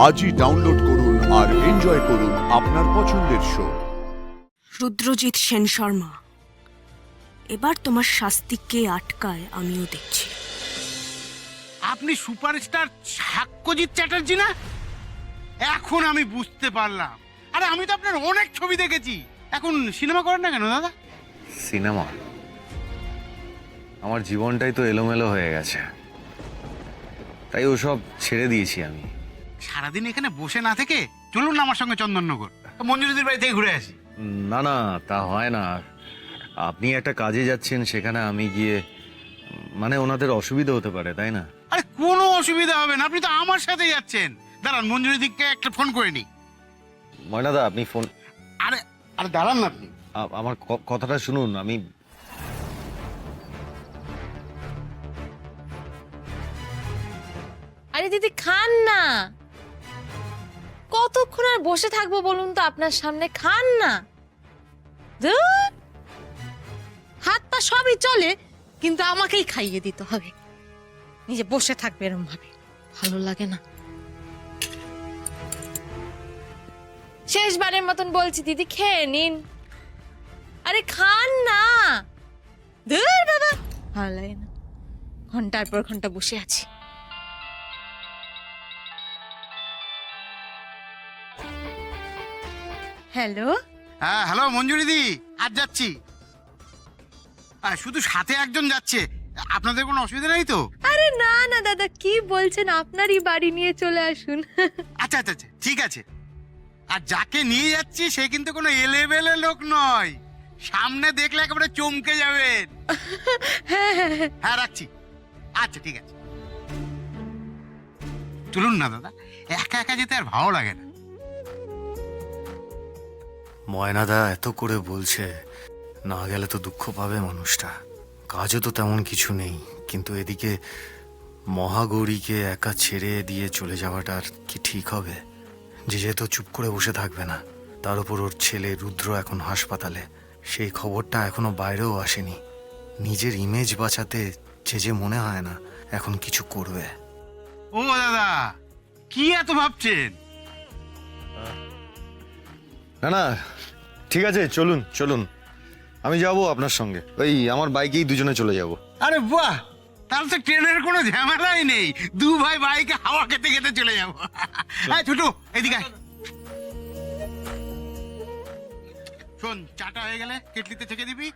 আজই ডাউনলোড করুন আর এনজয় করুন আপনার পছন্দের শো। রুদ্রজিৎ সেন শর্মা, এবার তোমার শাস্তি কে আটকায় আমিও দেখছি। আপনি সুপারস্টার সাক্ষ্যজিৎ চ্যাটার্জি না? এখন আমি বুঝতে পারলাম। আরে আমি তো আপনার অনেক ছবি দেখেছি। এখন সিনেমা করেন না কেন দাদা? সিনেমা? আমার জীবনটাই তো এলোমেলো হয়ে গেছে, তাই ওসব ছেড়ে দিয়েছি আমি। সারাদিন এখানে বসে না থেকে চলুন না আমার সঙ্গে চন্দননগর, মঞ্জুরিদির বাড়ি থেকে ঘুরে আসি। না না, তা হয় না। আপনি একটা কাজে যাচ্ছেন, সেখানে আমি গিয়ে মানে ওনাদের অসুবিধা হতে পারে, তাই না? আরে কোনো অসুবিধা হবে না, আপনি তো আমার সাথে যাচ্ছেন। দাঁড়ান, মঞ্জুরিদিকে একটা ফোন করে নি। ময়নাদা, আপনি ফোন। আরে আরে দাঁড়ান না আপনি। আমার কথাটা শুনুন। আমি আরে দিদি খান না, কতক্ষণ আর বসে থাকবো বলুন তো আপনার সামনে? খান না। ধুর, হাত পা সবই চলে, কিন্তু আমাকেই খাইয়ে দিতে হবে। নিজে বসে থাকবে এরম ভাবে, ভালো লাগে না। শেষবারের মতন বলছি দিদি, খেয়ে নিন। আরে খান না। ধুর বাবা, ভালো লাগে না, ঘন্টার পর ঘন্টা বসে আছি। হ্যালো। হ্যাঁ হ্যালো মঞ্জুরিদি, আজ যাচ্ছি। শুধু সাথে একজন যাচ্ছে, আপনাদের কোনো অসুবিধা নেই তো? আরে না না দাদা, কি বলছেন, আপনারই বাড়ি নিয়ে চলে আসুন। আচ্ছা আচ্ছা আচ্ছা, ঠিক আছে। আর যাকে নিয়ে যাচ্ছি সে কিন্তু কোনো এলেবেলে লোক নয়, সামনে দেখলে একেবারে চমকে যাবেন। হ্যাঁ রাখছি। আচ্ছা ঠিক আছে, চলুন না দাদা, একা একা যেতে আর ভালো লাগে না। ময়নাদা এত করে বলছে, না গেলে তো দুঃখ পাবে মানুষটা। কাজও তো তেমন কিছু নেই, কিন্তু এদিকে মহাগৌরীকে একা ছেড়ে দিয়ে চলে যাওয়াটা আর কি ঠিক হবে? যে তো চুপ করে বসে থাকবে না। তার উপর ওর ছেলে রুদ্র এখন হাসপাতালে, সেই খবরটা এখনো বাইরেও আসেনি। নিজের ইমেজ বাঁচাতে যে মনে হয় না এখন কিছু করবে। ও দাদা, কি এত ভাবছেন? না না, ঠিক আছে, চলুন চলুন, আমি যাবো আপনার সঙ্গে। ওই আমার বাইকেই দুজনে চলে যাব। আরে বাহ, তাহলে তো ট্রেনের কোনো ঝামেলাই নেই। দু ভাই বাইকে হাওয়া খেতে খেতে চলে যাবো। হ্যাঁ ছোট, এদিকে আয়। শোন, চাটা হয়ে গেলে কেটলিতে ছেঁকে দিবি।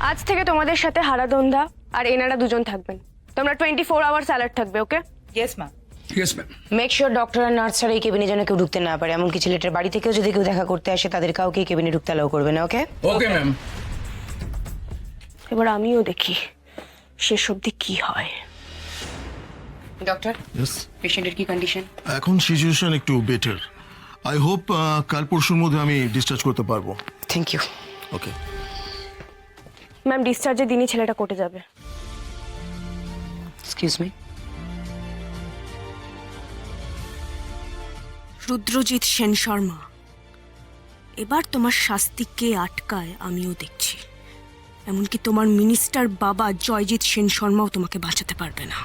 আজ থেকে তোমাদের সাথে হারাধন্ধা আর এনারা দুজন থাকবেন। তোমরা 24 আওয়ার্স অ্যালার্ট থাকবে, okay? Yes ma'am. Yes ma'am. Make sure doctor আর নার্স ছাড়া এই কেবিনে যেন কেউ ঢুকতে না পারে। এমনকি ছেলেটার বাড়ি থেকেও যদি কেউ দেখা করতে আসে, তাদের কাউকে এই কেবিনে ঢুকতে অ্যালাউ করবে না, ওকে? Okay ma'am. এবার আমিও দেখি শেষ অবধি কি হয়। Doctor, yes. পেশেন্টের কি কন্ডিশন? এখন সিচুয়েশন একটু বেটার। আই হোপ কাল পরশুর মধ্যে আমি ডিসচার্জ করতে পারবো। Thank you. ওকে। ম্যাম, ডিসচার্জের দিনই ছেলেটা কোর্টে যাবে। Excuse me. রুদ্রজিৎ সেন শর্মা, এবার তোমার শাস্তি কে আটকায় আমিও দেখছি। এমনকি তোমার মিনিস্টার বাবা জয়জিৎ সেন শর্মাও তোমাকে বাঁচাতে পারবে না।